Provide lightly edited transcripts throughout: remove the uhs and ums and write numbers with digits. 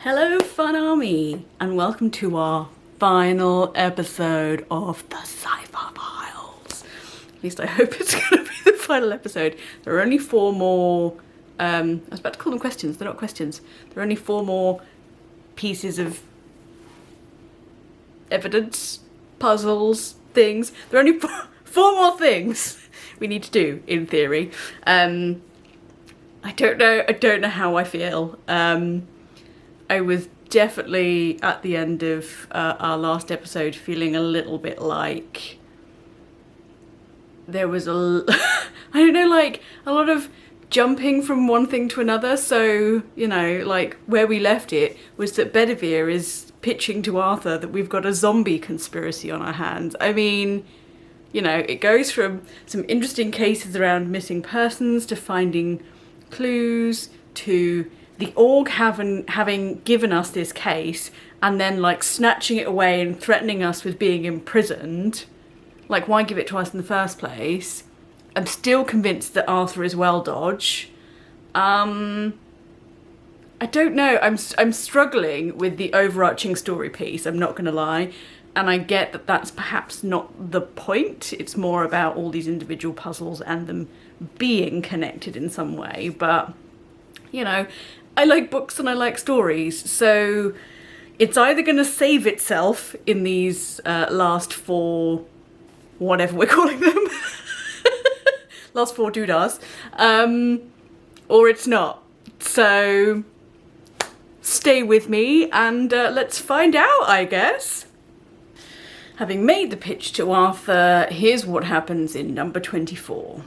Hello Fun Army and welcome to our final episode of the Cypher Files. At least I hope it's going to be the final episode. There are only four more, I was about to call them questions, they're not questions. There are only four more pieces of evidence, puzzles, things. There are only four more things we need to do in theory. I don't know how I feel. I was definitely at the end of our last episode feeling a little bit like there was I don't know, like a lot of jumping from one thing to another. So, you know, like where we left it was that Bedivere is pitching to Arthur that we've got a zombie conspiracy on our hands. I mean, you know, it goes from some interesting cases around missing persons to finding clues to the org having given us this case and then like snatching it away and threatening us with being imprisoned. Like, why give it to us in the first place? I'm still convinced that Arthur is well dodge. I don't know. I'm struggling with the overarching story piece, I'm not gonna lie. And I get that that's perhaps not the point. It's more about all these individual puzzles and them being connected in some way. But, you know, I like books and I like stories. So it's either going to save itself in these last four, whatever we're calling them, last four doodahs, or it's not. So stay with me and let's find out, I guess. Having made the pitch to Arthur, here's what happens in number 24.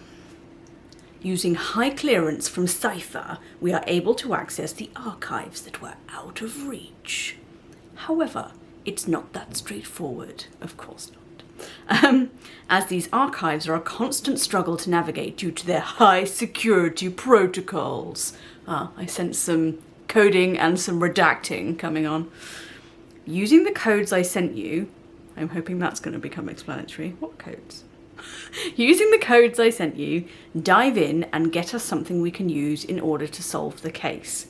Using high clearance from Cypher, we are able to access the archives that were out of reach. However, it's not that straightforward, of course not. As these archives are a constant struggle to navigate due to their high security protocols. I sense some coding and some redacting coming on. Using the codes I sent you, I'm hoping that's going to become explanatory. What codes? Using the codes I sent you, dive in and get us something we can use in order to solve the case.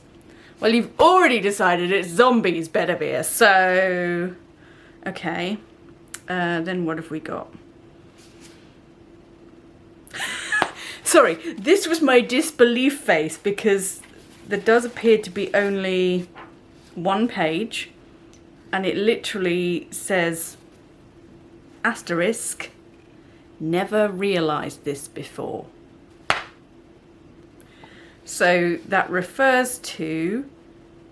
Well, you've already decided it's zombies, Bedivere, so... Okay. Then what have we got? Sorry, this was my disbelief face because there does appear to be only one page and it literally says asterisk. Never realised this before. So that refers to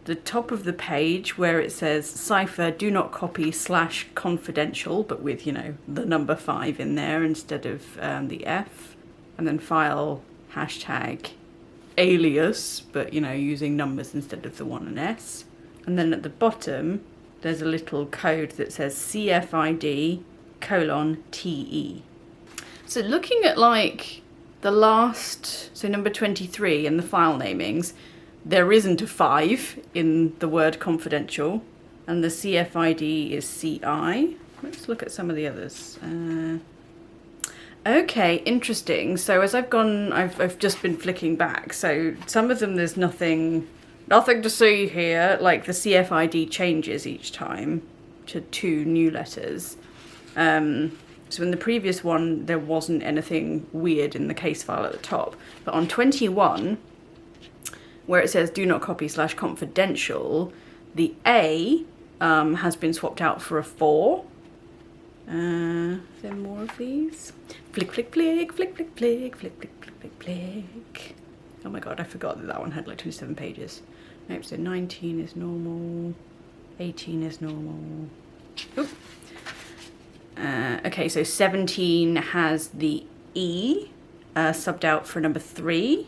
the top of the page where it says Cypher do not copy / confidential, but with, you know, the number 5 in there instead of the F, and then file hashtag alias, but, you know, using numbers instead of the 1 and S. And then at the bottom there's a little code that says CFID:TE. So looking at like the last, so number 23 and the file namings, there isn't a 5 in the word confidential and the CFID is CI. Let's look at some of the others. Okay, interesting. So as I've gone, I've just been flicking back. So some of them there's nothing to see here. Like the CFID changes each time to 2 new letters. So in the previous one, there wasn't anything weird in the case file at the top. But on 21, where it says do not copy / confidential, the A has been swapped out for a 4. Is there more of these? Flick, flick, flick, flick, flick, flick, flick, flick, flick, flick, flick. Oh my god, I forgot that that one had like 27 pages. Nope, so 19 is normal, 18 is normal. Oop. Okay, so 17 has the E subbed out for number 3.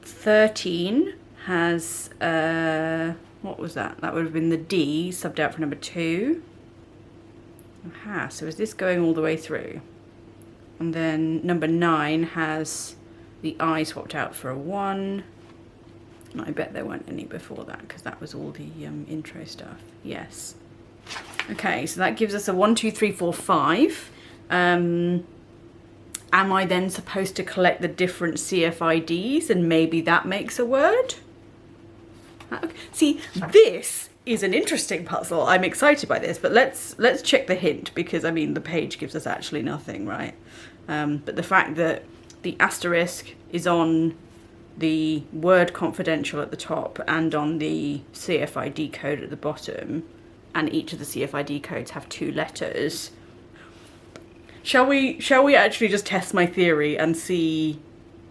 13 has, what was that? That would have been the D subbed out for number 2. Aha, so is this going all the way through? And then number 9 has the I swapped out for a 1. And I bet there weren't any before that because that was all the intro stuff. Yes. Okay, so that gives us a 1, 2, 3, 4, 5. Am I then supposed to collect the different CFIDs and maybe that makes a word? Okay. See, this is an interesting puzzle. I'm excited by this, but let's check the hint, because I mean the page gives us actually nothing, right? But the fact that the asterisk is on the word confidential at the top and on the CFID code at the bottom, and each of the CFID codes have 2 letters. Shall we actually just test my theory and see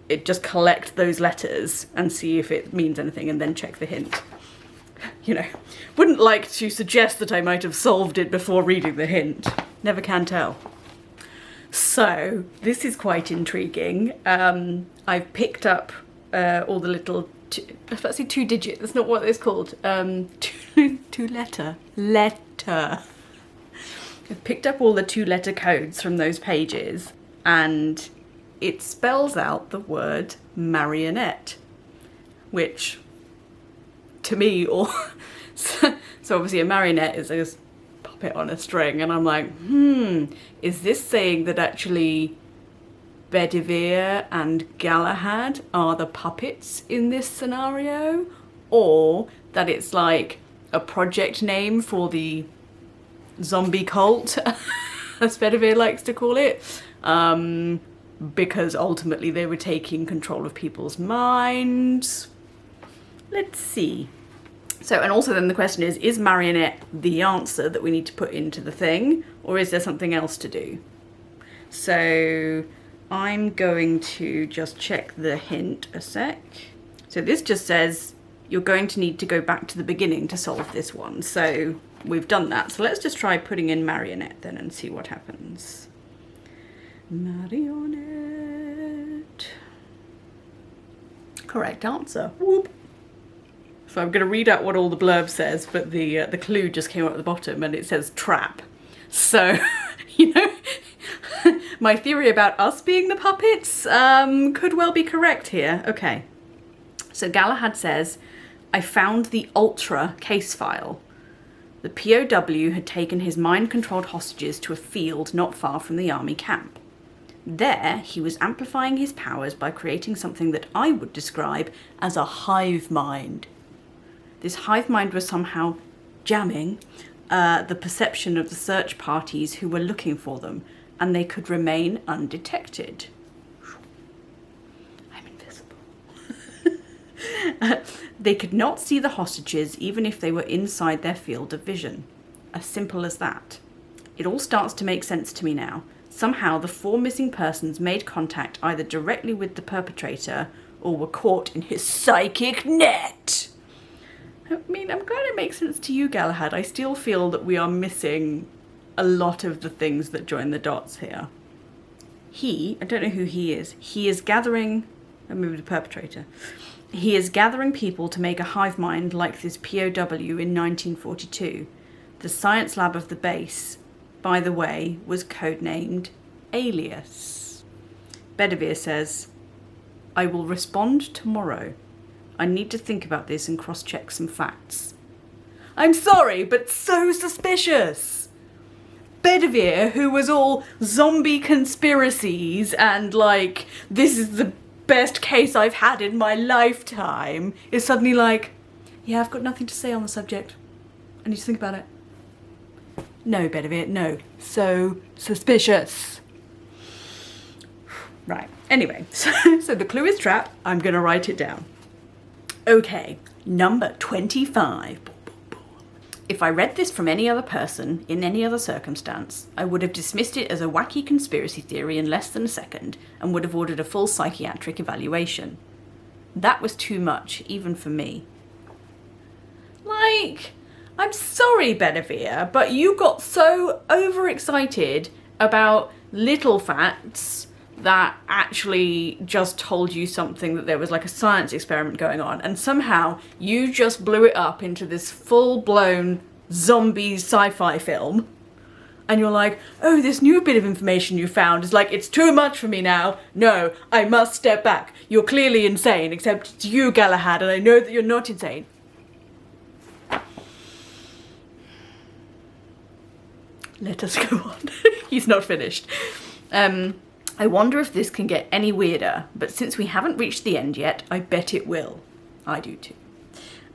it, just collect those letters and see if it means anything, and then check the hint? You know, wouldn't like to suggest that I might have solved it before reading the hint. Never can tell. So, this is quite intriguing. I've picked up all the little, I was about to say 2-digit, that's not what it's called. Letter. I've picked up all the 2-letter codes from those pages, and it spells out the word marionette, which, to me, or so obviously a marionette is a puppet on a string, and I'm like, is this saying that actually Bedivere and Gallahad are the puppets in this scenario, or that it's like a project name for the zombie cult, as Bedivere likes to call it, because ultimately they were taking control of people's minds. Let's see. So, and also then the question is marionette the answer that we need to put into the thing, or is there something else to do? So I'm going to just check the hint a sec. So this just says you're going to need to go back to the beginning to solve this one. So we've done that. So let's just try putting in marionette then and see what happens. Marionette. Correct answer. Whoop. So I'm going to read out what all the blurb says, but the clue just came up at the bottom and it says trap. So, you know, my theory about us being the puppets could well be correct here. Okay. So Gallahad says, I found the Ultra case file. The POW had taken his mind-controlled hostages to a field not far from the army camp. There, he was amplifying his powers by creating something that I would describe as a hive mind. This hive mind was somehow jamming the perception of the search parties who were looking for them, and they could remain undetected. I'm invisible. They could not see the hostages even if they were inside their field of vision. As simple as that. It all starts to make sense to me now. Somehow the 4 missing persons made contact either directly with the perpetrator or were caught in his psychic net. I mean, I'm glad it makes sense to you, Gallahad. I still feel that we are missing a lot of the things that join the dots here. I don't know who he is gathering, maybe the perpetrator. He is gathering people to make a hive mind like this POW in 1942. The science lab of the base, by the way, was codenamed Alias. Bedivere says, I will respond tomorrow. I need to think about this and cross-check some facts. I'm sorry, but so suspicious. Bedivere, who was all zombie conspiracies and like, this is the best case I've had in my lifetime, is suddenly like, yeah, I've got nothing to say on the subject. I need to think about it. No, Bedivere, no. So suspicious. Right, anyway, so the clue is trap. I'm going to write it down. Okay, number 25. If I read this from any other person, in any other circumstance, I would have dismissed it as a wacky conspiracy theory in less than a second and would have ordered a full psychiatric evaluation. That was too much, even for me. Like, I'm sorry, Bedivere, but you got so overexcited about little facts that actually just told you something, that there was like a science experiment going on, and somehow you just blew it up into this full-blown zombie sci-fi film, and you're like, oh, this new bit of information you found is like, it's too much for me now. No, I must step back. You're clearly insane, except it's you, Gallahad, and I know that you're not insane. Let us go on. He's not finished. I wonder if this can get any weirder, but since we haven't reached the end yet, I bet it will. I do too.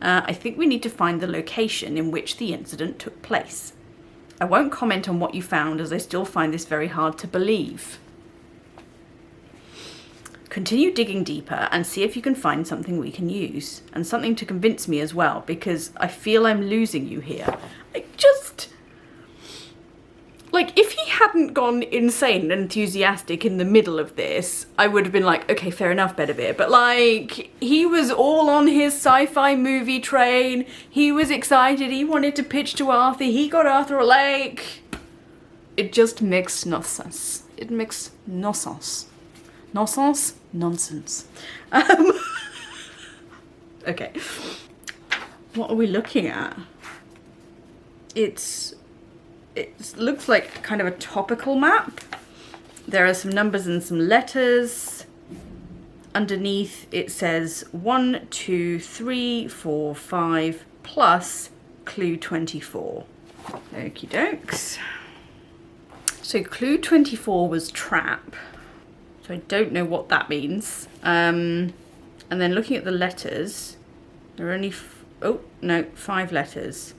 I think we need to find the location in which the incident took place. I won't comment on what you found as I still find this very hard to believe. Continue digging deeper and see if you can find something we can use. And something to convince me as well, because I feel I'm losing you here. Like, if he hadn't gone insane and enthusiastic in the middle of this, I would have been like, okay, fair enough, Bedivere. But, like, he was all on his sci-fi movie train. He was excited. He wanted to pitch to Arthur. He got Arthur a lake. It just makes no sense. It makes no sense. No sense? Nonsense. Okay. What are we looking at? It looks like kind of a topical map. There are some numbers and some letters. Underneath it says 1, 2, 3, 4, 5 plus clue 24. Okie dokes. So clue 24 was trap. So I don't know what that means. And then looking at the letters, there are only 5 letters.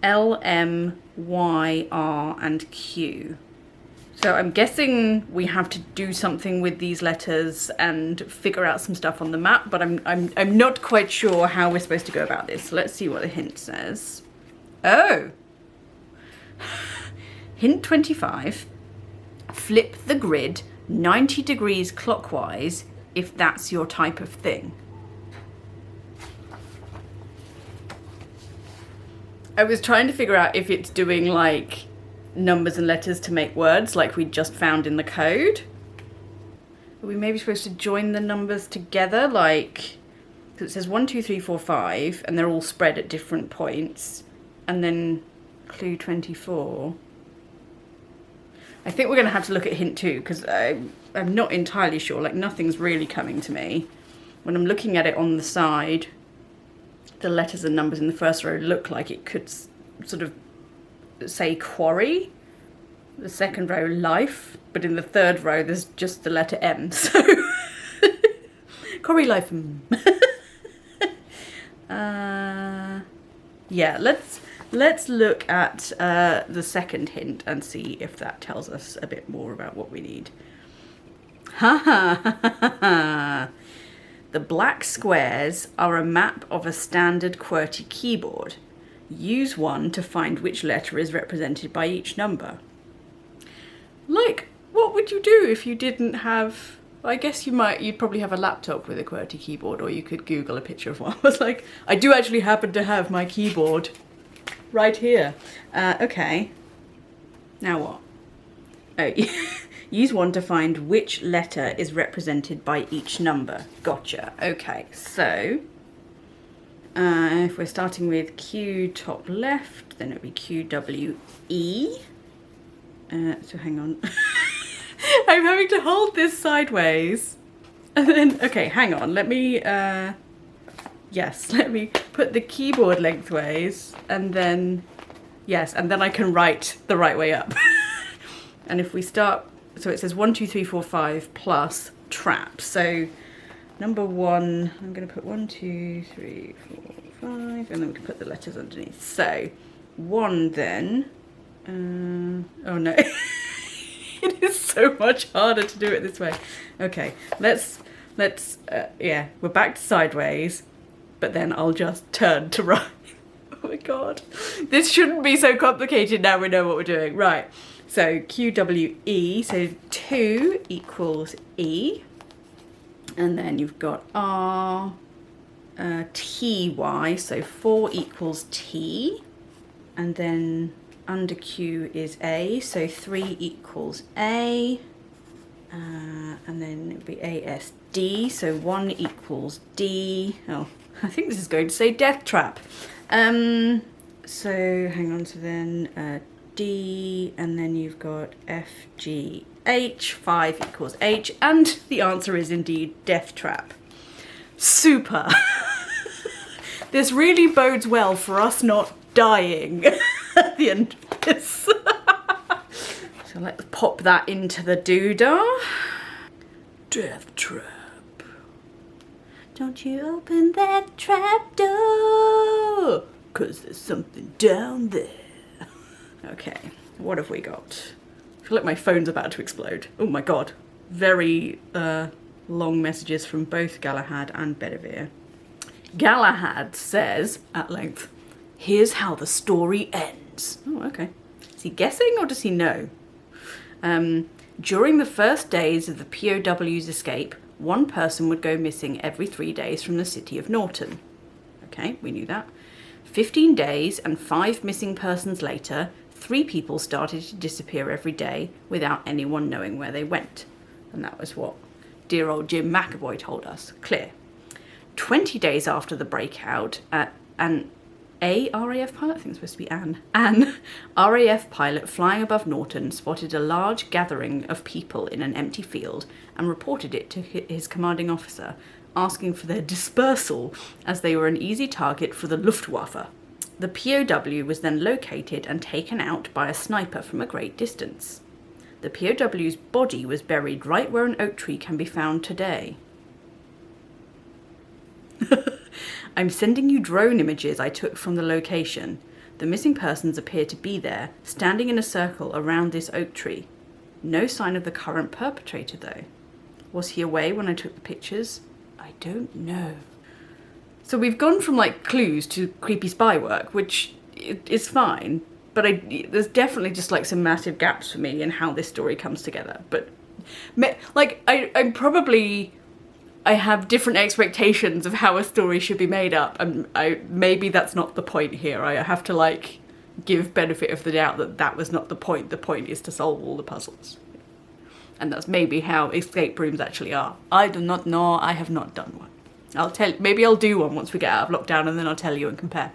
L, M, Y, R, and Q. So I'm guessing we have to do something with these letters and figure out some stuff on the map, but I'm not quite sure how we're supposed to go about this. So let's see what the hint says. Oh! Hint 25. Flip the grid 90 degrees clockwise if that's your type of thing. I was trying to figure out if it's doing like numbers and letters to make words like we just found in the code. Are we maybe supposed to join the numbers together, like, because it says 1, 2, 3, 4, 5 and they're all spread at different points, and then clue 24. I think we're going to have to look at hint 2 because I'm not entirely sure, like nothing's really coming to me. When I'm looking at it on the side, the letters and numbers in the first row look like it could sort of say quarry. The second row, life. But in the third row, there's just the letter M. So, quarry life. Yeah, let's look at the second hint and see if that tells us a bit more about what we need. Ha ha ha ha. The black squares are a map of a standard QWERTY keyboard. Use one to find which letter is represented by each number. Like, what would you do if you didn't have... I guess you'd probably have a laptop with a QWERTY keyboard, or you could Google a picture of one. I was like, I do actually happen to have my keyboard right here. Okay. Now what? Oh, use one to find which letter is represented by each number. Gotcha. Okay, so if we're starting with Q top left, then it'll be QWE. So hang on. I'm having to hold this sideways. And then, okay, hang on. Let me, yes, let me put the keyboard lengthways and then, yes, and then I can write the right way up. And if we start, so it says 1, 2, 3, 4, 5 plus trap. So number 1, I'm going to put 1, 2, 3, 4, 5, and then we can put the letters underneath. So 1 then, oh no, it is so much harder to do it this way. Okay, let's yeah, we're back to sideways, but then I'll just turn to right. Oh my God, this shouldn't be so complicated now we know what we're doing. Right. So QWE, so 2 equals E, and then you've got R, TY, so 4 equals T, and then under Q is A, so 3 equals A, and then it would be ASD, so 1 equals D. Oh, I think this is going to say death trap. So hang on, so then D, and then you've got F, G, H, 5 equals H, and the answer is indeed death trap. Super. This really bodes well for us not dying at the end of this. So let's pop that into the doodah. Death trap. Don't you open that trap door, 'cause there's something down there. Okay, what have we got? I feel like my phone's about to explode. Oh my god. Very long messages from both Gallahad and Bedivere. Gallahad says, at length, here's how the story ends. Oh, okay. Is he guessing or does he know? During the first days of the POW's escape, one person would go missing every 3 days from the city of Norton. Okay, we knew that. 15 days and 5 missing persons later, 3 people started to disappear every day without anyone knowing where they went. And that was what dear old Jim McAvoy told us. Clear. 20 days after the breakout, an RAF pilot, I think it's supposed to be an RAF pilot flying above Norton spotted a large gathering of people in an empty field and reported it to his commanding officer, asking for their dispersal as they were an easy target for the Luftwaffe. The POW was then located and taken out by a sniper from a great distance. The POW's body was buried right where an oak tree can be found today. I'm sending you drone images I took from the location. The missing persons appear to be there, standing in a circle around this oak tree. No sign of the current perpetrator, though. Was he away when I took the pictures? I don't know. So we've gone from, like, clues to creepy spy work, which is fine, but there's definitely just, like, some massive gaps for me in how this story comes together. But, like, I'm probably... I have different expectations of how a story should be made up, and maybe that's not the point here. I have to, like, give benefit of the doubt that that was not the point. The point is to solve all the puzzles. And that's maybe how escape rooms actually are. I do not know. I have not done one. Maybe I'll do one once we get out of lockdown, and then I'll tell you and compare.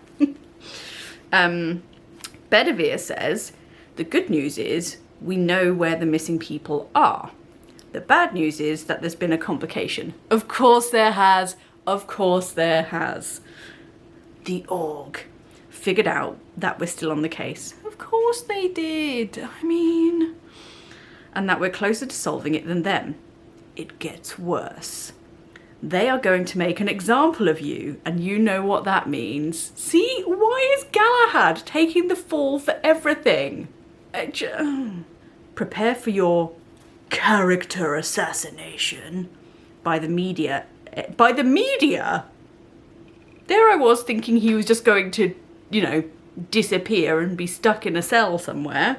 Bedivere says, the good news is we know where the missing people are. The bad news is that there's been a complication. Of course there has. Of course there has. The org figured out that we're still on the case. Of course they did. I mean... And that we're closer to solving it than them. It gets worse. They are going to make an example of you, and you know what that means. See? Why is Gallahad taking the fall for everything? Prepare for your... character assassination by the media. By the media? There I was thinking he was just going to, you know, disappear and be stuck in a cell somewhere.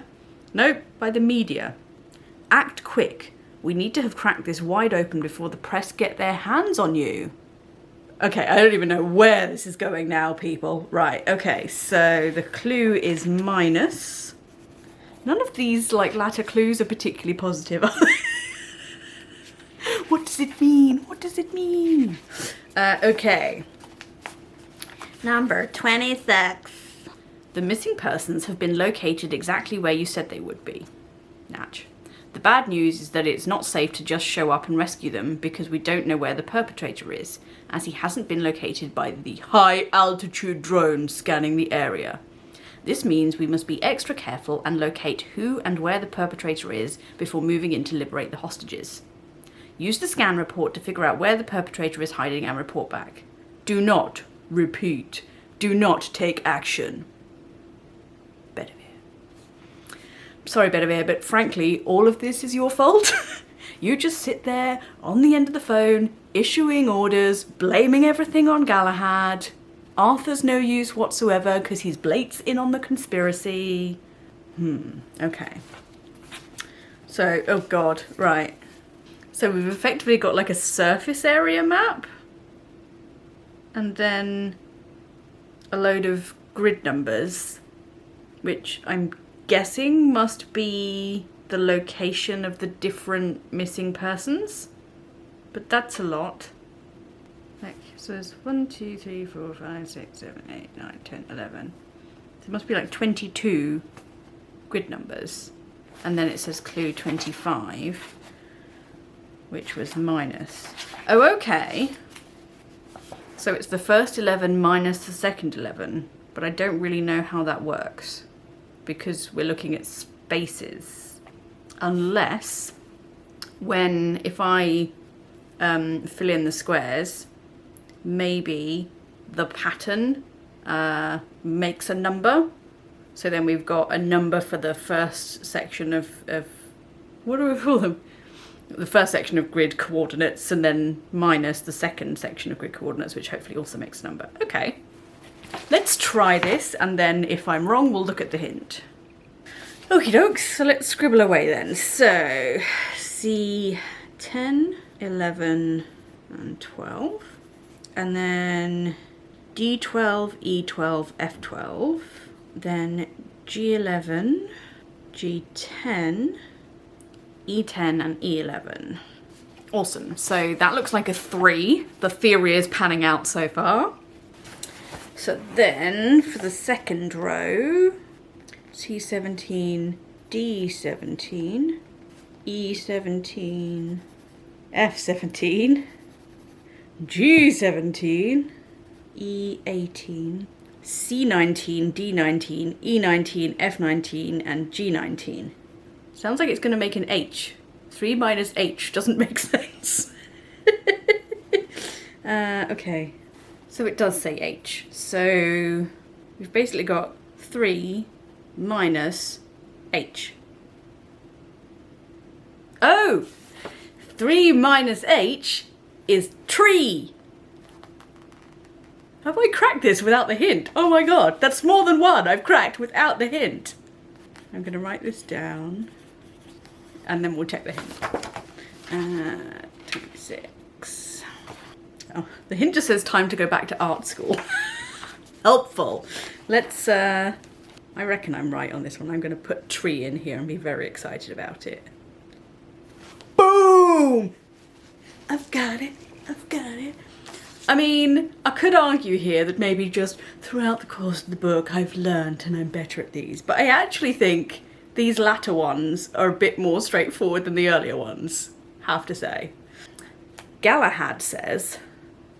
Nope, by the media. Act quick. We need to have cracked this wide open before the press get their hands on you. Okay, I don't even know where this is going now, people. Right, okay, so the clue is minus. None of these, like, latter clues are particularly positive, are they? What does it mean? What does it mean? Okay. Number 26. The missing persons have been located exactly where you said they would be. Natch. The bad news is that it's not safe to just show up and rescue them because we don't know where the perpetrator is, as he hasn't been located by the high-altitude drone scanning the area. This means we must be extra careful and locate who and where the perpetrator is before moving in to liberate the hostages. Use the scan report to figure out where the perpetrator is hiding and report back. Do not, repeat, do not take action. Bedivere. Sorry, Bedivere, but frankly, all of this is your fault. You just sit there on the end of the phone, issuing orders, blaming everything on Gallahad. Arthur's no use whatsoever because he's Blake's in on the conspiracy. Okay. So, oh god, right. So we've effectively got like a surface area map. And then a load of grid numbers, which I'm guessing must be the location of the different missing persons. But that's a lot. So there's 1, 2, 3, 4, 5, 6, 7, 8, 9, 10, 11. So it must be like 22 grid numbers. And then it says clue 25, which was minus. Oh, okay. So it's the first 11 minus the second 11. But I don't really know how that works because we're looking at spaces. Unless if I fill in the squares, maybe the pattern makes a number. So then we've got a number for the first section of what do we call them? The first section of grid coordinates, and then minus the second section of grid coordinates, which hopefully also makes a number. Okay, let's try this, and then if I'm wrong, we'll look at the hint. Okie dokes, so let's scribble away then. So, C10, 11, and 12. And then D12, E12, F12. Then G11, G10, E10 and E11. Awesome, so that looks like a 3. The theory is panning out so far. So then for the second row, C17, D17, E17, F17, G17, E18, C19, D19, E19, F19 and G19. Sounds like it's going to make an H. 3 minus H doesn't make sense. Okay, so it does say H. So we've basically got 3 minus H. Oh! 3 minus H is tree. Have I cracked this without the hint? Oh my god, that's more than one I've cracked without the hint. I'm going to write this down. And then we'll check the hint. 26. Oh, the hint just says time to go back to art school. Helpful. Let's, I reckon I'm right on this one. I'm going to put tree in here and be very excited about it. Boom! I've got it. I've got it. I mean, I could argue here that maybe just throughout the course of the book I've learnt and I'm better at these. But I actually think these latter ones are a bit more straightforward than the earlier ones, have to say. Gallahad says,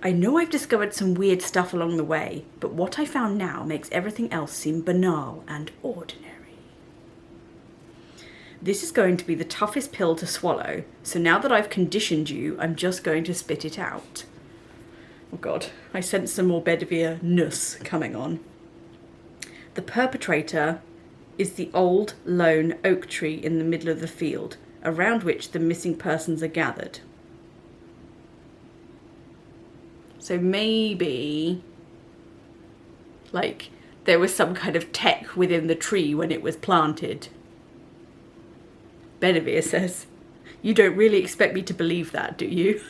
I know I've discovered some weird stuff along the way, but what I found now makes everything else seem banal and ordinary. This is going to be the toughest pill to swallow, so now that I've conditioned you, I'm just going to spit it out. Oh god, I sense some more Bedivere-ness coming on. The perpetrator is the old, lone oak tree in the middle of the field, around which the missing persons are gathered. So maybe, like, there was some kind of tech within the tree when it was planted. Bedivere says, you don't really expect me to believe that, do you?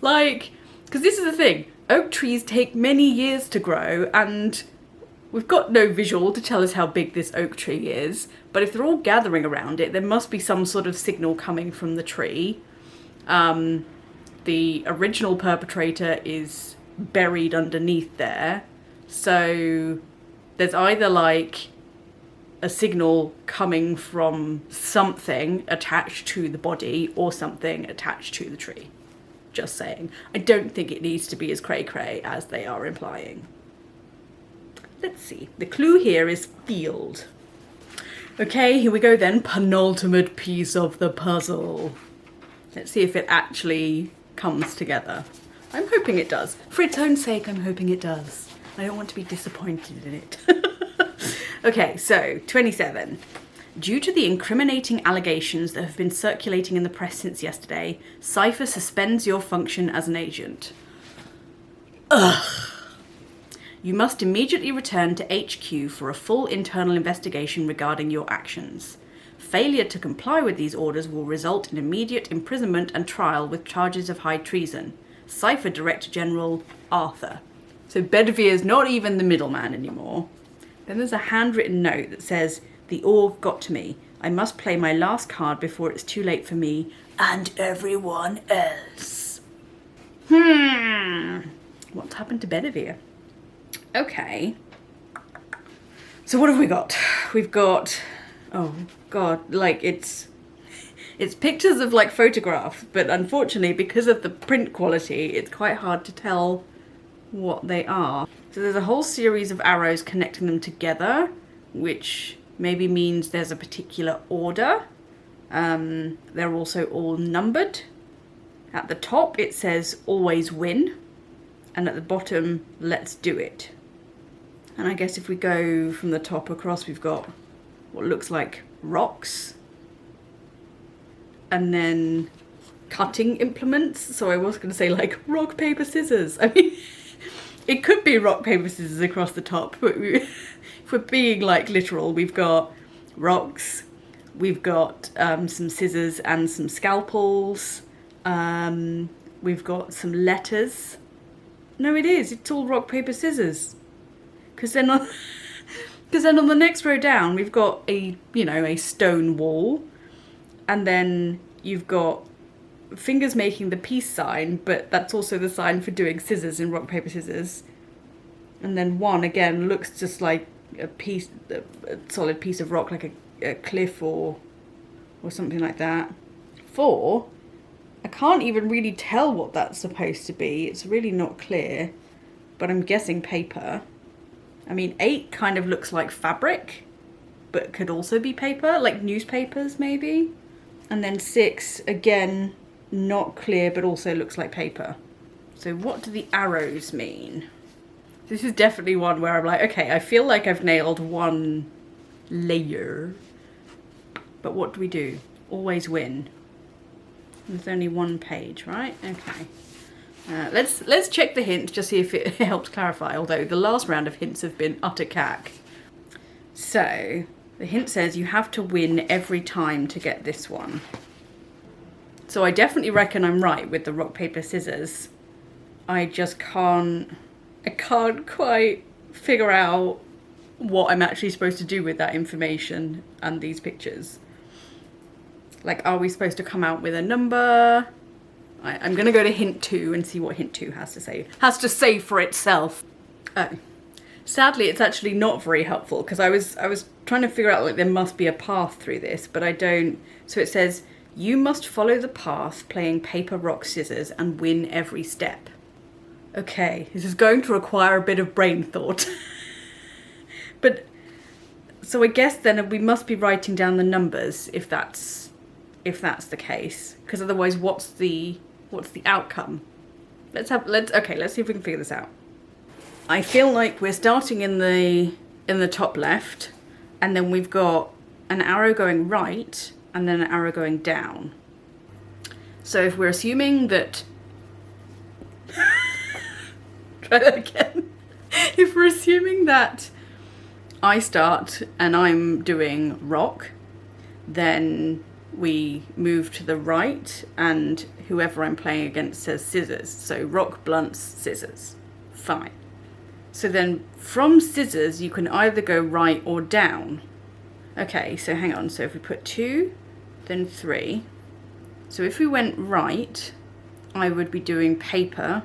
Like, because this is the thing, oak trees take many years to grow, and we've got no visual to tell us how big this oak tree is, but if they're all gathering around it, there must be some sort of signal coming from the tree. The original perpetrator is buried underneath there, so there's either like a signal coming from something attached to the body or something attached to the tree. Just saying. I don't think it needs to be as cray-cray as they are implying. Let's see. The clue here is field. Okay, here we go then. Penultimate piece of the puzzle. Let's see if it actually comes together. I'm hoping it does. For its own sake, I'm hoping it does. I don't want to be disappointed in it. Okay, so 27. Due to the incriminating allegations that have been circulating in the press since yesterday, Cypher suspends your function as an agent. Ugh. You must immediately return to HQ for a full internal investigation regarding your actions. Failure to comply with these orders will result in immediate imprisonment and trial with charges of high treason. Cypher Director General Arthur. So Bedivere is not even the middleman anymore. Then there's a handwritten note that says, the org got to me. I must play my last card before it's too late for me and everyone else. What's happened to Bedivere? Okay. So what have we got? We've got, oh god, like it's pictures of like photographs, but unfortunately because of the print quality, it's quite hard to tell what they are. So there's a whole series of arrows connecting them together, which maybe means there's a particular order. They're also all numbered. At the top it says always win. and at the bottom, let's do it. And I guess if we go from the top across, we've got what looks like rocks, and then cutting implements. So I was going to say like rock, paper, scissors. I mean, it could be rock, paper, scissors across the top, but if we're being like literal, we've got rocks, we've got some scissors and some scalpels, we've got some letters. No, it's all rock, paper, scissors. Because then on the next row down, we've got a stone wall, and then you've got fingers making the peace sign, but that's also the sign for doing scissors in rock, paper, scissors. And then 1 again looks just like a solid piece of rock, like a cliff or something like that. 4, I can't even really tell what that's supposed to be. It's really not clear, but I'm guessing paper. I mean, 8 kind of looks like fabric, but could also be paper, like newspapers maybe. And then 6, again, not clear, but also looks like paper. So what do the arrows mean? This is definitely one where I'm like, okay, I feel like I've nailed one layer. But what do we do? Always win. There's only 1 page, right? Okay. Let's check the hint, just see if it helps clarify, although the last round of hints have been utter cack. So, the hint says you have to win every time to get this one. So I definitely reckon I'm right with the rock, paper, scissors. I just can't quite figure out what I'm actually supposed to do with that information and these pictures. Like, are we supposed to come out with a number? I'm going to go to hint 2 and see what hint 2 has to say. Has to say for itself. Oh. Sadly, it's actually not very helpful, because I was trying to figure out, like, there must be a path through this, but I don't. So it says, you must follow the path playing paper, rock, scissors and win every step. Okay, this is going to require a bit of brain thought. But, so I guess then we must be writing down the numbers if that's the case, because otherwise what's the outcome? Let's see if we can figure this out. I feel like we're starting in the top left, and then we've got an arrow going right and then an arrow going down. So if we're assuming that try that again. If we're assuming that I start and I'm doing rock, then we move to the right and whoever I'm playing against says scissors. So rock, blunts, scissors. Fine. So then from scissors you can either go right or down. Okay, so hang on. So if we put 2, then 3. So if we went right, I would be doing paper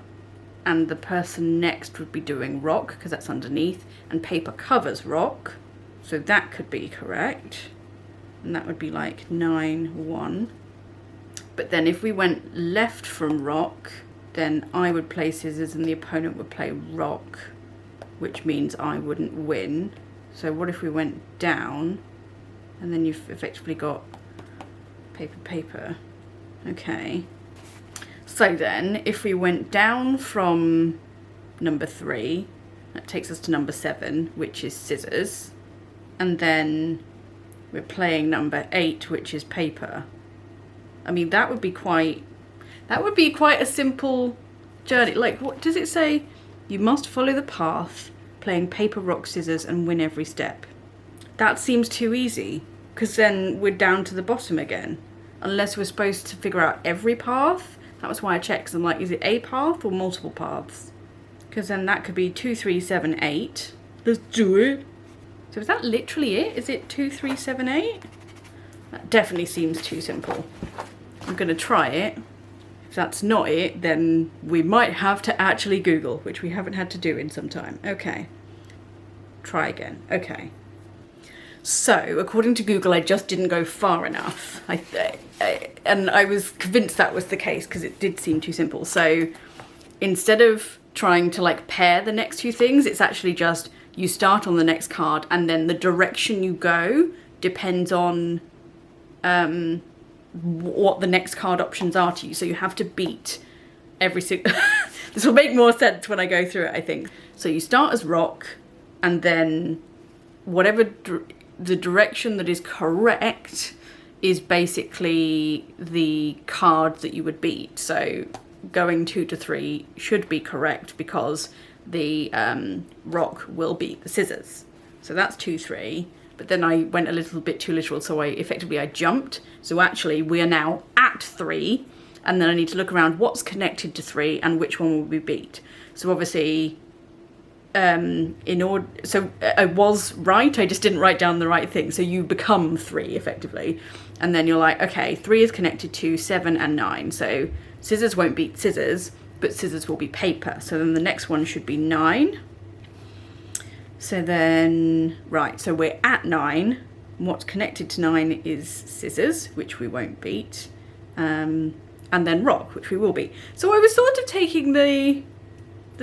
and the person next would be doing rock, because that's underneath, and paper covers rock. So that could be correct. And that would be like 9, 1. But then if we went left from rock, then I would play scissors and the opponent would play rock, which means I wouldn't win. So what if we went down, and then you've effectively got paper, paper. Okay. So then if we went down from number 3, that takes us to number 7, which is scissors. And then we're playing number 8, which is paper. I mean, that would be quite a simple journey. Like, what does it say? You must follow the path, playing paper, rock, scissors, and win every step. That seems too easy, because then we're down to the bottom again. Unless we're supposed to figure out every path. That was why I checked, 'cause I'm like, is it a path or multiple paths? Because then that could be 2, 3, 7, 8. Let's do it. So is that literally it? Is it 2, 3, 7, 8? That definitely seems too simple. I'm going to try it. If that's not it, then we might have to actually Google, which we haven't had to do in some time. Okay. Try again. Okay. So, according to Google, I just didn't go far enough. And I was convinced that was the case because it did seem too simple. So, instead of trying to like pair the next 2 things, it's actually just you start on the next card and then the direction you go depends on what the next card options are to you. So you have to beat every single... This will make more sense when I go through it, I think. So you start as rock, and then whatever the direction that is correct is basically the card that you would beat. So going 2 to 3 should be correct because the rock will beat the scissors. So that's 2, 3. But then I went a little bit too literal, so I jumped. So actually we are now at 3, and then I need to look around what's connected to 3 and which one will be beat. So obviously, I was right, I just didn't write down the right thing. So you become 3 effectively, and then you're like, okay, 3 is connected to 7 and 9. So scissors won't beat scissors, but scissors will be paper. So then the next one should be 9. So then, right, so we're at 9. What's connected to 9 is scissors, which we won't beat, and then rock, which we will beat. So I was sort of taking the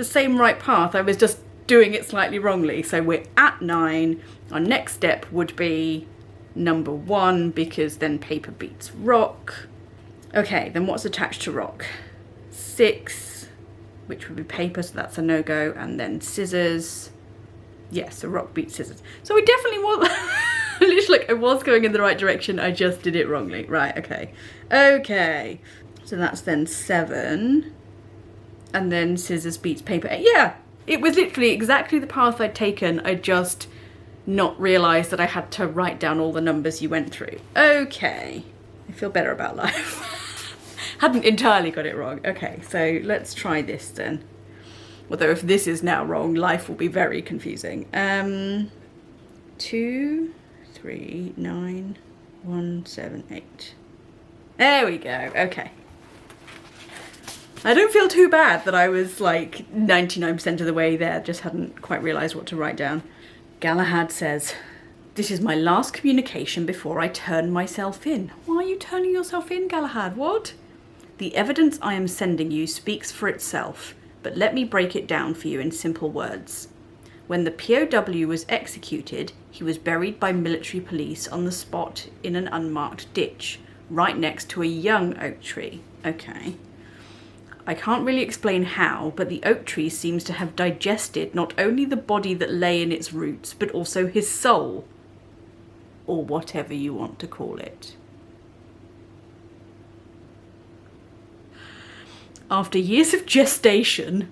same right path, I was just doing it slightly wrongly. So we're at 9. Our next step would be number 1, because then paper beats rock. Okay, then what's attached to rock? 6, which would be paper, so that's a no-go, and then scissors. Yes, so rock beats scissors. So I definitely was, literally, like, I was going in the right direction, I just did it wrongly. Right, okay. Okay, so that's then 7, and then scissors beats paper. Yeah, it was literally exactly the path I'd taken. I just not realised that I had to write down all the numbers you went through. Okay, I feel better about life. Hadn't entirely got it wrong. Okay, so let's try this then. Although if this is now wrong, life will be very confusing. 2, 3, 9, 1, 7, 8. There we go, okay. I don't feel too bad that I was like 99% of the way there, just hadn't quite realised what to write down. Gallahad says, "This is my last communication before I turn myself in." Why are you turning yourself in, Gallahad? What? "The evidence I am sending you speaks for itself. But let me break it down for you in simple words. When the POW was executed, he was buried by military police on the spot in an unmarked ditch, right next to a young oak tree." Okay. "I can't really explain how, but the oak tree seems to have digested not only the body that lay in its roots, but also his soul. Or whatever you want to call it. After years of gestation,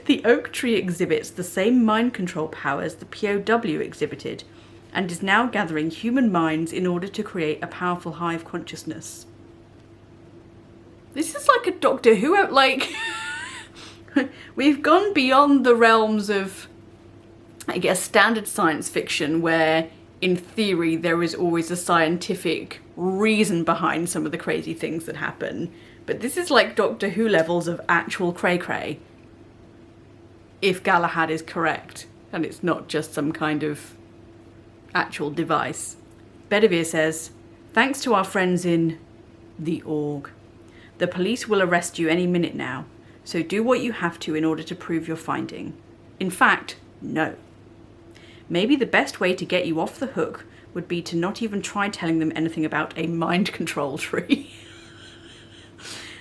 the oak tree exhibits the same mind control powers the POW exhibited, and is now gathering human minds in order to create a powerful hive consciousness." This is like a Doctor Who, like, we've gone beyond the realms of, I guess, standard science fiction, where in theory there is always a scientific reason behind some of the crazy things that happen. But this is like Doctor Who levels of actual cray-cray, if Gallahad is correct, and it's not just some kind of actual device. Bedivere says, "Thanks to our friends in the org. The police will arrest you any minute now, so do what you have to in order to prove your finding. In fact, no. Maybe the best way to get you off the hook would be to not even try telling them anything about a mind control tree.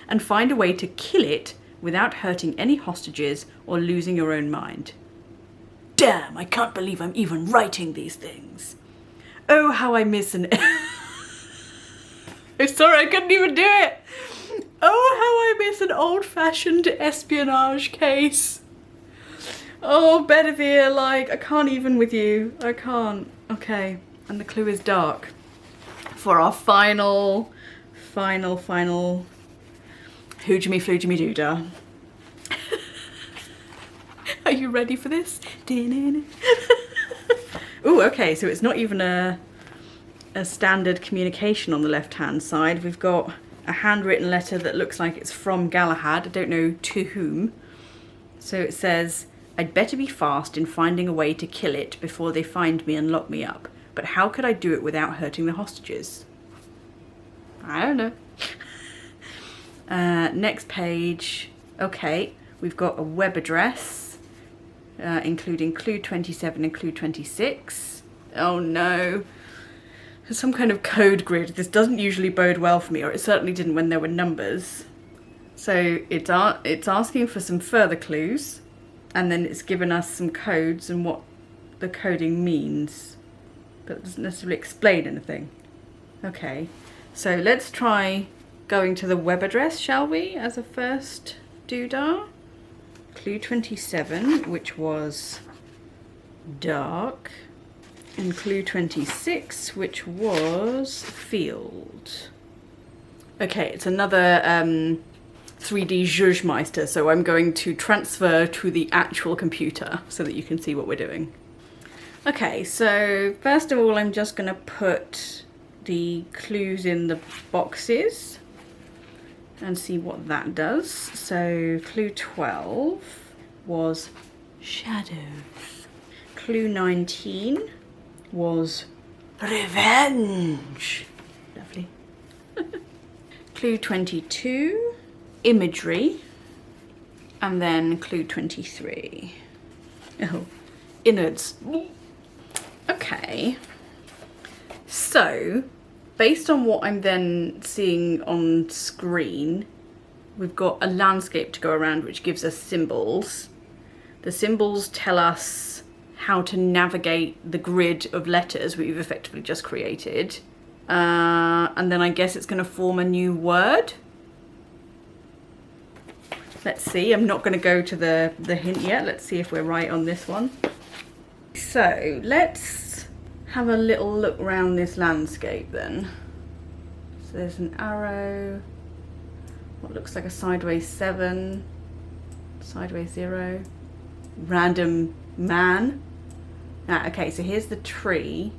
And find a way to kill it without hurting any hostages or losing your own mind." Damn, I can't believe I'm even writing these things. Oh, how I miss an... I'm sorry, I couldn't even do it. Oh, how I miss an old-fashioned espionage case. Oh, Bedivere, like, I can't even with you. I can't. Okay, and the clue is dark. For our final Hoojimmy Floojimmy Doodah. Are you ready for this? Ooh, okay, so it's not even a standard communication on the left-hand side. We've got a handwritten letter that looks like it's from Gallahad. I don't know to whom. So it says, "I'd better be fast in finding a way to kill it before they find me and lock me up. But how could I do it without hurting the hostages?" I don't know. Next page. Okay, we've got a web address, including clue 27 and clue 26. Oh no. Some kind of code grid. This doesn't usually bode well for me, or it certainly didn't when there were numbers. So it's asking for some further clues, and then it's given us some codes and what the coding means, but it doesn't necessarily explain anything. Okay, so let's try going to the web address, shall we, as a first doodah? Clue 27, which was dark, and clue 26, which was field. Okay, it's another 3D Zhuzhmeister, so I'm going to transfer to the actual computer so that you can see what we're doing. Okay, so first of all, I'm just going to put the clues in the boxes and see what that does. So clue 12 was shadows. Clue 19 was revenge. Lovely. Clue 22, imagery. And then clue 23. Oh, innards. Okay. So, based on what I'm then seeing on screen, we've got a landscape to go around which gives us symbols. The symbols tell us how to navigate the grid of letters we've effectively just created. And then I guess it's going to form a new word. Let's see, I'm not going to go to the hint yet. Let's see if we're right on this one. So let's have a little look around this landscape then. So there's an arrow, what looks like a sideways 7, sideways 0, random man. Ah, okay, so here's the tree.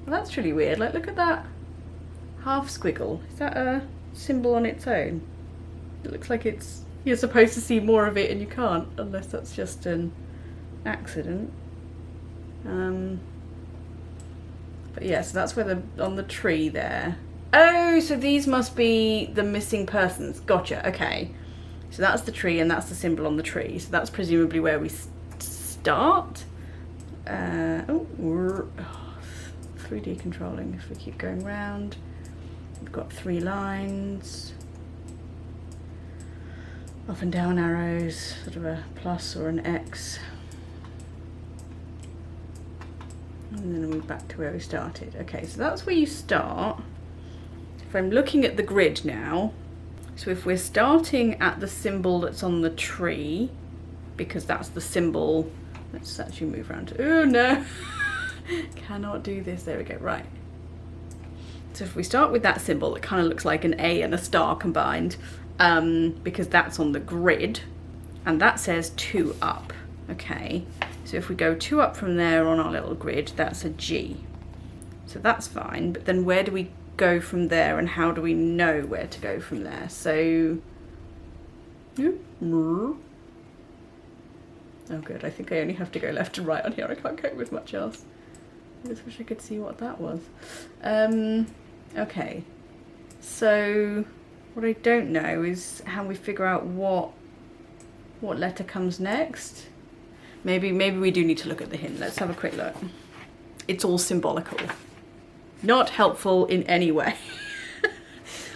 Well, that's really weird. Like, look at that half squiggle. Is that a symbol on its own? It looks like you're supposed to see more of it and you can't, unless that's just an accident. But yeah, so that's where on the tree there. Oh, so these must be the missing persons. Gotcha, okay. So that's the tree and that's the symbol on the tree. So that's presumably where we start. 3D controlling if we keep going round. We've got 3 lines. Up and down arrows, sort of a plus or an X. And then we're back to where we started. Okay, so that's where you start. If I'm looking at the grid now, so if we're starting at the symbol that's on the tree, because that's the symbol, let's actually move around. Oh no, cannot do this. There we go, right. So if we start with that symbol, it kind of looks like an A and a star combined, because that's on the grid, and that says 2 up. Okay, so if we go 2 up from there on our little grid, that's a G. So that's fine, but then where do we go from there and how do we know where to go from there? So, oh good, I think I only have to go left and right on here. I can't cope with much else. I just wish I could see what that was. Okay, so what I don't know is how we figure out what letter comes next. Maybe we do need to look at the hint. Let's have a quick look. It's all symbolical. Not helpful in any way.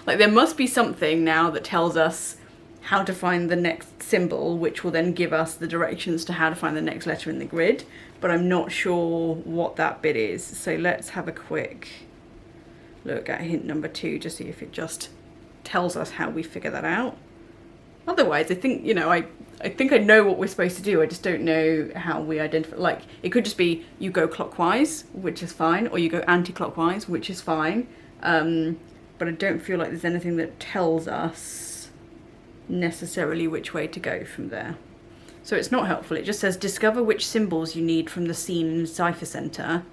Like, there must be something now that tells us how to find the next symbol, which will then give us the directions to how to find the next letter in the grid, but I'm not sure what that bit is. So let's have a quick look at hint number 2 to see if it just tells us how we figure that out. Otherwise, I think, you know, I think I know what we're supposed to do. I just don't know how we identify. Like, it could just be you go clockwise, which is fine, or you go anti-clockwise, which is fine. But I don't feel like there's anything that tells us necessarily which way to go from there. So it's not helpful. It just says discover which symbols you need from the scene in the Cipher Center,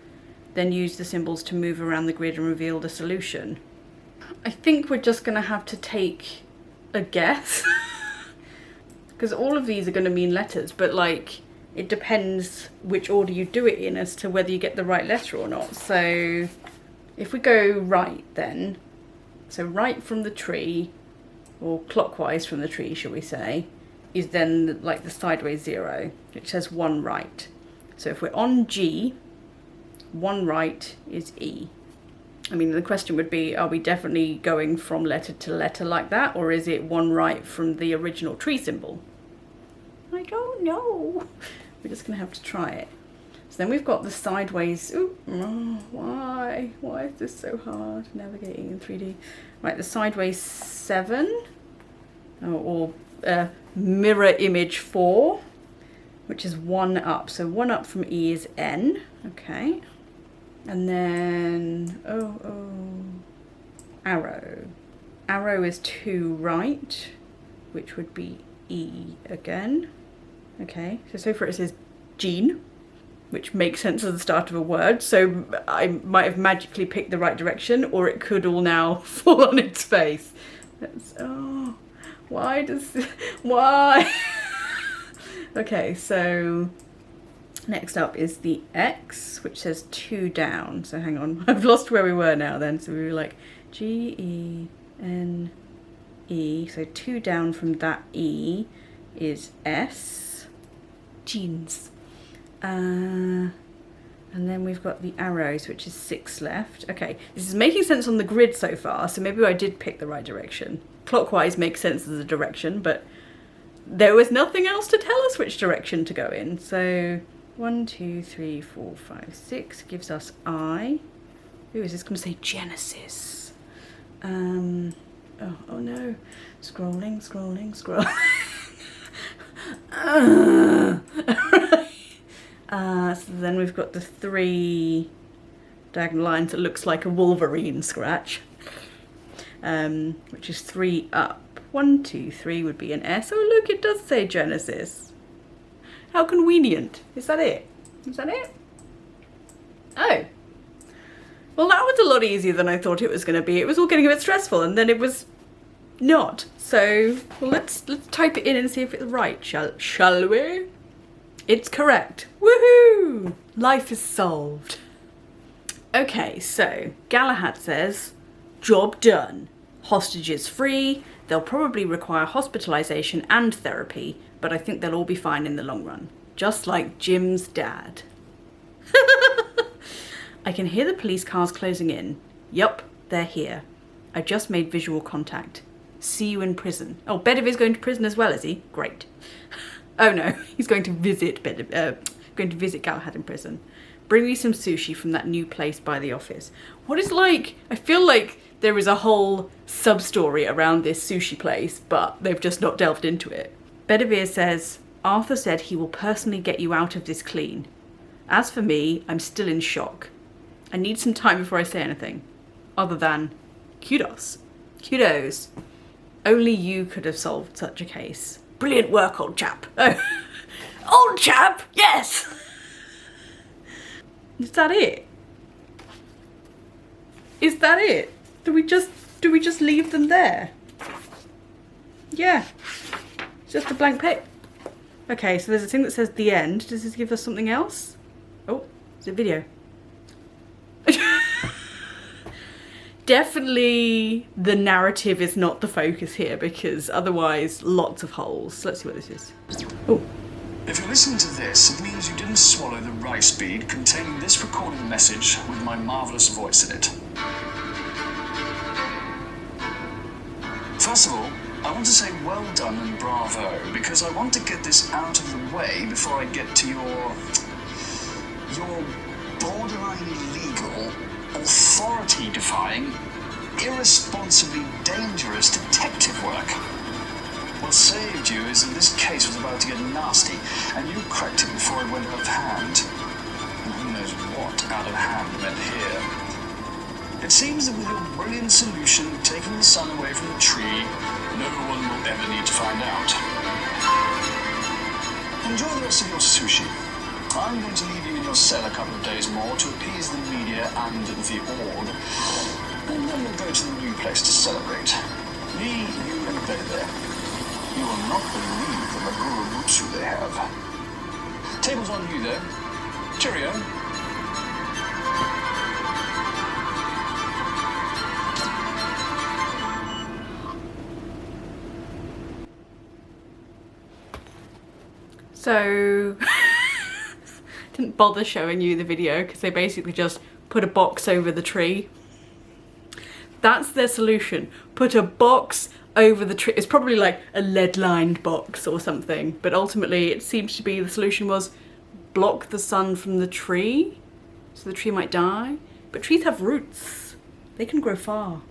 then use the symbols to move around the grid and reveal the solution. I think we're just going to have to take a guess. Because all of these are going to mean letters, but like, it depends which order you do it in as to whether you get the right letter or not. So if we go right then, so right from the tree, or clockwise from the tree, shall we say, is then like the sideways 0, which says 1 right. So if we're on G, 1 right is E. I mean, the question would be, are we definitely going from letter to letter like that, or is it one right from the original tree symbol? I don't know. We're just gonna have to try it. So then we've got the sideways. Ooh, oh, why? Why is this so hard? Navigating in 3D. Right, the sideways 7, or mirror image 4, which is 1 up. So 1 up from E is N. Okay. And then arrow. Arrow is 2 right, which would be E again. Okay, so far it says Jean, which makes sense at the start of a word, so I might have magically picked the right direction, or it could all now fall on its face. Why? Okay, so next up is the X, which says 2 down. So hang on, I've lost where we were now then. So we were like G-E-N-E. So 2 down from that E is S. Jeans. And then we've got the arrows, which is 6 left. Okay, this is making sense on the grid so far, so maybe I did pick the right direction. Clockwise makes sense as a direction, but there was nothing else to tell us which direction to go in. So 1, 2, 3, 4, 5, 6 gives us I. Ooh, is this going to say Genesis? Oh no. Scrolling. So then we've got the 3 diagonal lines that looks like a Wolverine scratch, which is 3 up. 1, 2, 3 would be an S. Oh look, it does say Genesis. How convenient. Is that it? Is that it? Oh. Well, that was a lot easier than I thought it was going to be. It was all getting a bit stressful, and then it was not. So, well, let's type it in and see if it's right, shall we? It's correct. Woohoo! Life is solved. Okay, so Gallahad says, job done. Hostages free. They'll probably require hospitalization and therapy, but I think they'll all be fine in the long run. Just like Jim's dad. I can hear the police cars closing in. Yup, they're here. I just made visual contact. See you in prison. Oh, Bedivere's going to prison as well, is he? Great. Oh no, he's going to visit Gallahad in prison. Bring me some sushi from that new place by the office. What is like, I feel like there is a whole sub-story around this sushi place, but they've just not delved into it. Bedivere says, Arthur said he will personally get you out of this clean. As for me, I'm still in shock. I need some time before I say anything. Other than, kudos. Kudos. Only you could have solved such a case. Brilliant work, old chap. Oh. Old chap, yes! Is that it? Is that it? Do we just leave them there? Yeah. It's just a blank page. Okay, so there's a thing that says the end. Does this give us something else? Oh, it's a video. Definitely the narrative is not the focus here, because otherwise lots of holes. Let's see what this is. Oh. If you listen to this, it means you didn't swallow the rice bead containing this recorded message with my marvellous voice in it. First of all, I want to say well done and bravo, because I want to get this out of the way before I get to your borderline illegal, authority-defying, irresponsibly dangerous detective work. What saved you is that this case was about to get nasty, and you cracked it before it went out of hand. And who knows what out of hand meant here. It seems that with your brilliant solution, taking the sun away from the tree, no one will ever need to find out. Enjoy the rest of your sushi. I'm going to leave you in your cell a couple of days more to appease the media and the org, and then we'll go to the new place to celebrate. Me, you, and Bedivere. You will not believe the maguro butsu they have. Table's on you, though. Cheerio. So, didn't bother showing you the video because they basically just put a box over the tree That's their solution. Put a box over the tree. It's probably like a lead-lined box or something, but ultimately it seems to be the solution was block the sun from the tree so the tree might die. But trees have roots. They can grow far.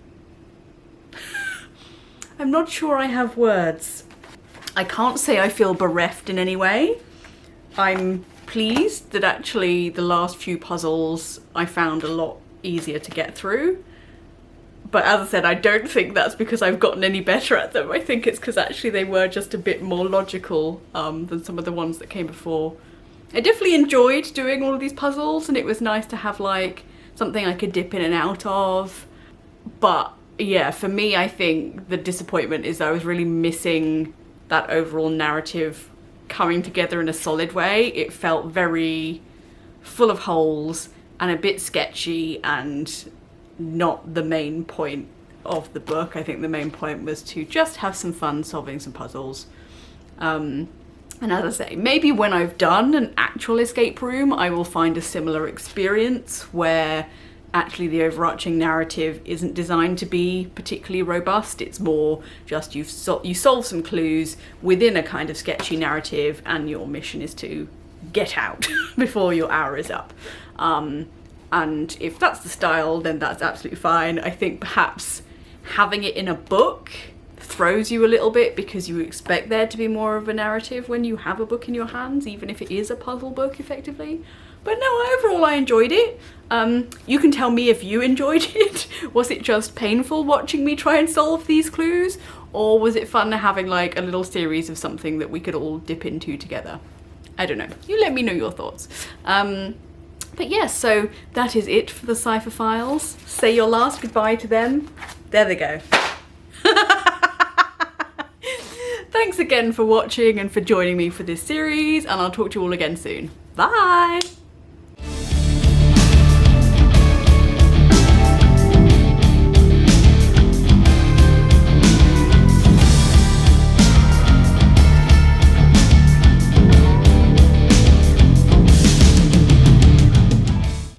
I'm not sure I have words. I can't say I feel bereft in any way. I'm pleased that actually the last few puzzles I found a lot easier to get through. But as I said, I don't think that's because I've gotten any better at them. I think it's because actually they were just a bit more logical than some of the ones that came before. I definitely enjoyed doing all of these puzzles, and it was nice to have like something I could dip in and out of. But yeah, for me, I think the disappointment is I was really missing that overall narrative coming together in a solid way. It felt very full of holes and a bit sketchy and not the main point of the book. I think the main point was to just have some fun solving some puzzles. And as I say, maybe when I've done an actual escape room, I will find a similar experience where actually the overarching narrative isn't designed to be particularly robust. It's more just you solve some clues within a kind of sketchy narrative and your mission is to get out before your hour is up. And if that's the style, then that's absolutely fine. I think perhaps having it in a book throws you a little bit because you expect there to be more of a narrative when you have a book in your hands, even if it is a puzzle book effectively. But no, overall I enjoyed it. You can tell me if you enjoyed it. Was it just painful watching me try and solve these clues? Or was it fun having like a little series of something that we could all dip into together? I don't know. You let me know your thoughts. But yes, so that is it for the Cypher Files. Say your last goodbye to them. There they go. Thanks again for watching and for joining me for this series, and I'll talk to you all again soon. Bye!